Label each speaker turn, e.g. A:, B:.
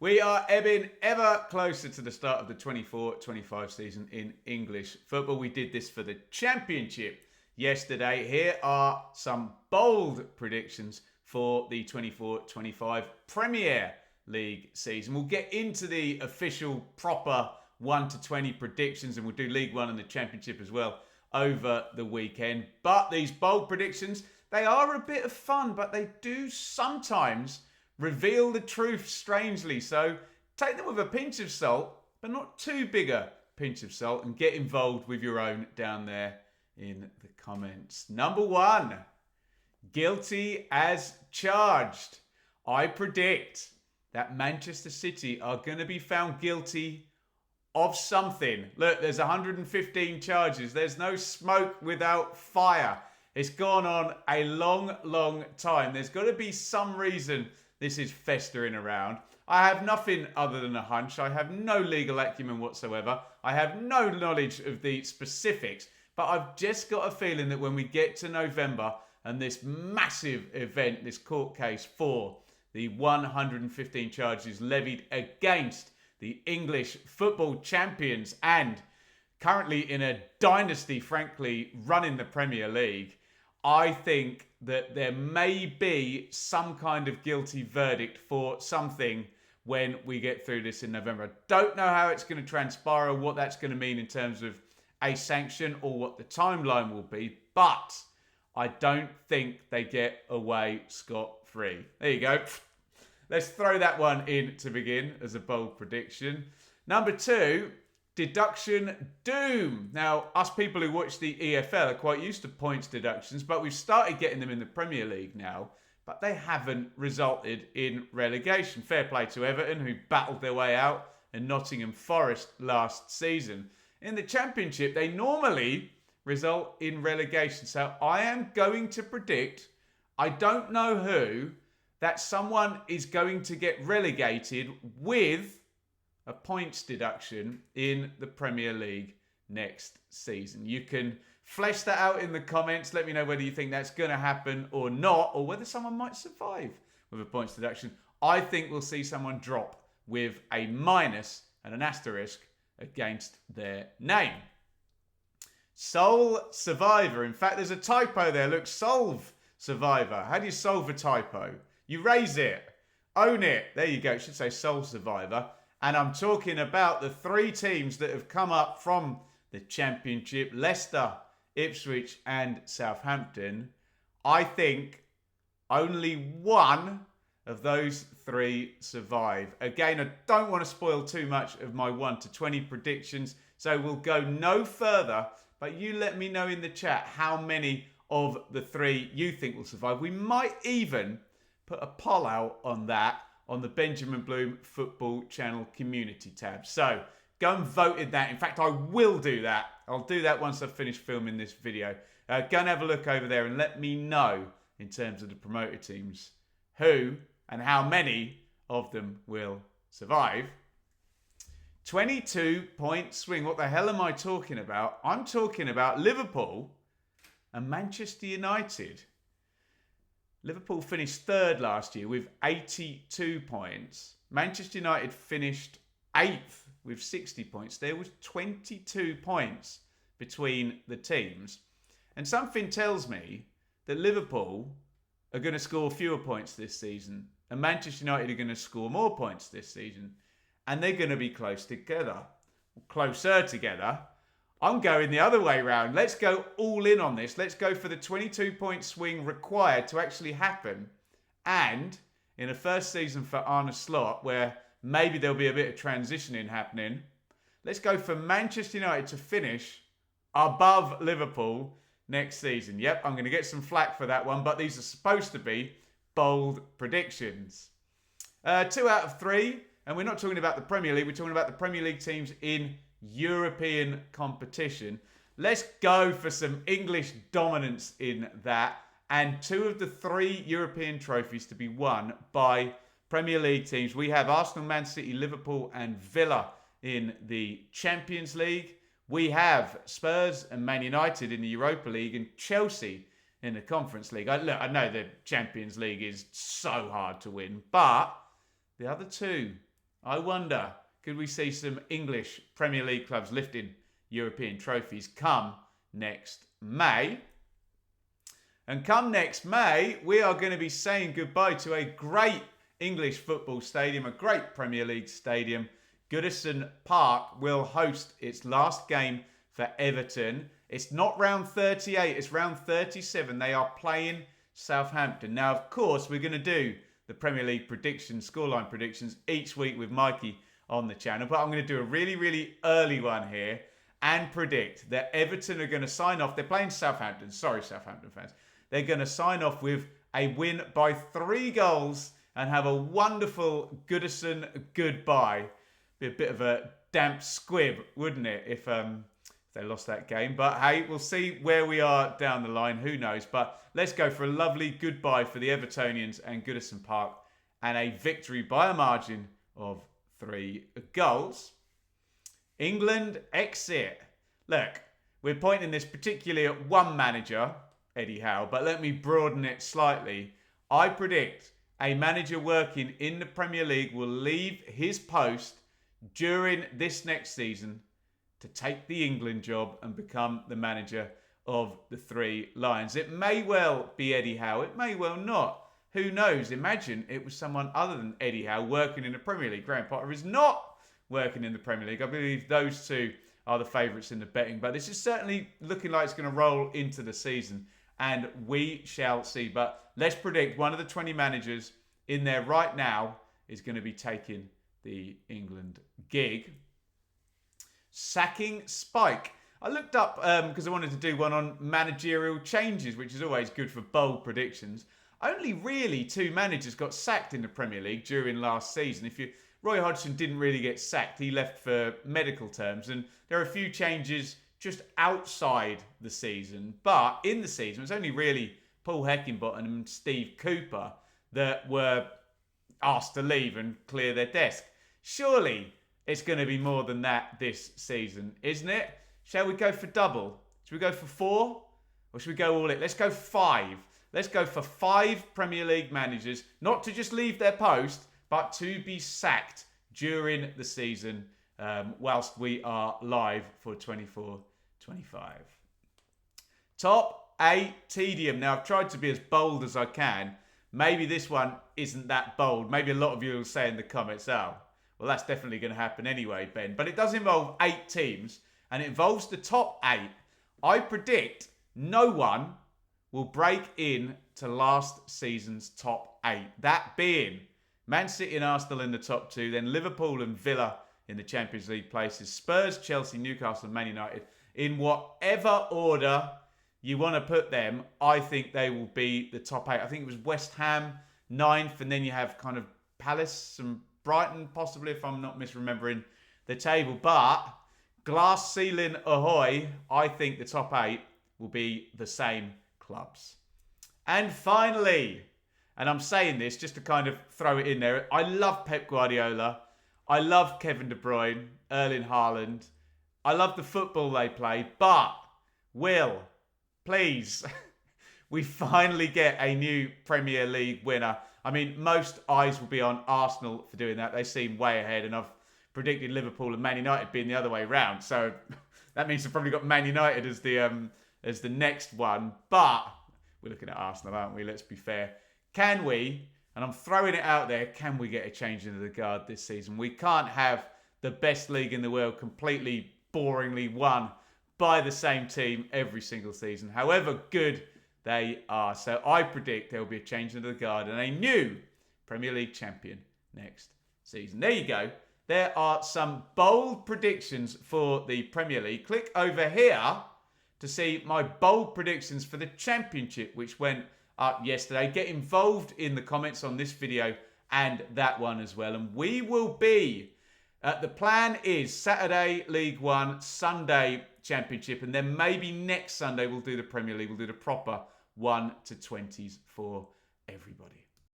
A: We are ebbing ever closer to the start of the 24-25 season in English football. We did this for the Championship yesterday. Here are some bold predictions for the 24-25 Premier League season. We'll get into the official proper 1 to 20 predictions, and we'll do League One and the Championship as well over the weekend. But these bold predictions, they are a bit of fun, but they do sometimes reveal the truth strangely. So take them with a pinch of salt, but not too big a pinch of salt, and get involved with your own down there in the comments. Number 1, guilty as charged. I predict that Manchester City are going to be found guilty of something. Look, there's 115 charges. There's no smoke without fire. It's gone on a long, long time. There's got to be some reason this is festering around. I have nothing other than a hunch. I have no legal acumen whatsoever. I have no knowledge of the specifics. But I've just got a feeling that when we get to November and this massive event, this court case for the 115 charges levied against the English football champions and currently in a dynasty, frankly, running the Premier League, I think that there may be some kind of guilty verdict for something when we get through this in November. I don't know how it's going to transpire or what that's going to mean in terms of a sanction or what the timeline will be, but I don't think they get away scot-free. There you go. Let's throw that one in to begin as a bold prediction. Number 2, Deduction Doom. Now, us people who watch the EFL are quite used to points deductions, but we've started getting them in the Premier League now, but they haven't resulted in relegation. Fair play to Everton, who battled their way out, and Nottingham Forest last season. In the Championship, they normally result in relegation. So I am going to predict, I don't know who, that someone is going to get relegated with a points deduction in the Premier League next season. You can flesh that out in the comments. Let me know whether you think that's going to happen or not, or whether someone might survive with a points deduction. I think we'll see someone drop with a minus and an asterisk against their name. Sole survivor. In fact, there's a typo there. Look, solve survivor. How do you solve a typo? You raise it. Own it. There you go. It should say sole survivor. And I'm talking about the 3 teams that have come up from the Championship. Leicester, Ipswich and Southampton. I think only one of those 3 survive. Again, I don't want to spoil too much of my 1 to 20 predictions, so we'll go no further. But you let me know in the chat how many of the 3 you think will survive. We might even put a poll out on that on the Benjamin Bloom Football Channel community tab. So go and vote in that. In fact, I will do that. I'll do that once I've finished filming this video. Go and have a look over there and let me know in terms of the promoter teams who and how many of them will survive. 22-point swing. What the hell am I talking about? I'm talking about Liverpool and Manchester United. Liverpool finished 3rd last year with 82 points. Manchester United finished 8th with 60 points. There was 22 points between the teams. And something tells me that Liverpool are going to score fewer points this season, and Manchester United are going to score more points this season, and they're going to be closer together. I'm going the other way round. Let's go all in on this. Let's go for the 22-point swing required to actually happen. And in a first season for Arne Slot, where maybe there'll be a bit of transitioning happening, let's go for Manchester United to finish above Liverpool next season. Yep, I'm going to get some flack for that one, but these are supposed to be bold predictions. 2 out of 3, and we're not talking about the Premier League, we're talking about the Premier League teams in European competition. Let's go for some English dominance in that, and 2 of the 3 European trophies to be won by Premier League teams. We have Arsenal, Man City, Liverpool and Villa in the Champions League. We have Spurs and Man United in the Europa League and Chelsea in the Conference League. Look, I know the Champions League is so hard to win, but the other 2 I wonder, could we see some English Premier League clubs lifting European trophies come next May? And come next May, we are going to be saying goodbye to a great English football stadium, a great Premier League stadium. Goodison Park will host its last game for Everton. It's not round 38, it's round 37. They are playing Southampton. Now, of course, we're going to do the Premier League predictions, scoreline predictions, each week with Mikey on the channel. But I'm going to do a really, really early one here and predict that Everton are going to sign off. They're playing Southampton. Sorry, Southampton fans. They're going to sign off with a win by 3 goals and have a wonderful Goodison goodbye. Be a bit of a damp squib, wouldn't it, if they lost that game. But hey, we'll see where we are down the line. Who knows? But let's go for a lovely goodbye for the Evertonians and Goodison Park and a victory by a margin of 3 goals. England exit. Look, we're pointing this particularly at one manager, Eddie Howe, but let me broaden it slightly. I predict a manager working in the Premier League will leave his post during this next season to take the England job and become the manager of the 3 Lions. It may well be Eddie Howe. It may well not. Who knows? Imagine it was someone other than Eddie Howe working in the Premier League. Graham Potter is not working in the Premier League. I believe those 2 are the favourites in the betting. But this is certainly looking like it's going to roll into the season. And we shall see. But let's predict one of the 20 managers in there right now is going to be taking the England gig. Sacking Spike. I looked up because I wanted to do one on managerial changes, which is always good for bold predictions. Only really 2 managers got sacked in the Premier League during last season. Roy Hodgson didn't really get sacked. He left for medical terms. And there are a few changes just outside the season. But in the season, it was only really Paul Heckingbottom and Steve Cooper that were asked to leave and clear their desk. Surely it's going to be more than that this season, isn't it? Shall we go for double? Should we go for 4? Or should we go all in? Let's go 5. Let's go for 5 Premier League managers, not to just leave their post, but to be sacked during the season whilst we are live for 24-25. Top 8 Tedium. Now, I've tried to be as bold as I can. Maybe this one isn't that bold. Maybe a lot of you will say in the comments, oh, well, that's definitely going to happen anyway, Ben. But it does involve 8 teams, and it involves the top 8. I predict no one will break in to last season's top 8. That being Man City and Arsenal in the top 2, then Liverpool and Villa in the Champions League places, Spurs, Chelsea, Newcastle and Man United. In whatever order you want to put them, I think they will be the top 8. I think it was West Ham 9th, and then you have kind of Palace and Brighton, possibly, if I'm not misremembering the table. But glass ceiling ahoy, I think the top 8 will be the same clubs. And finally, and I'm saying this just to kind of throw it in there, I love Pep Guardiola. I love Kevin De Bruyne, Erling Haaland. I love the football they play, but Will, please, we finally get a new Premier League winner. I mean, most eyes will be on Arsenal for doing that. They seem way ahead, and I've predicted Liverpool and Man United being the other way round. So that means they've probably got Man United as the next one. But we're looking at Arsenal, aren't we? Let's be fair. Can we, and I'm throwing it out there, can we get a change into the guard this season? We can't have the best league in the world completely boringly won by the same team every single season, however good they are. So I predict there will be a change into the guard and a new Premier League champion next season. There you go. There are some bold predictions for the Premier League. Click over here to see my bold predictions for the Championship, which went up yesterday. Get involved in the comments on this video and that one as well. And we will be, the plan is Saturday League One, Sunday Championship, and then maybe next Sunday we'll do the Premier League. We'll do the proper 1 to 20s for everybody.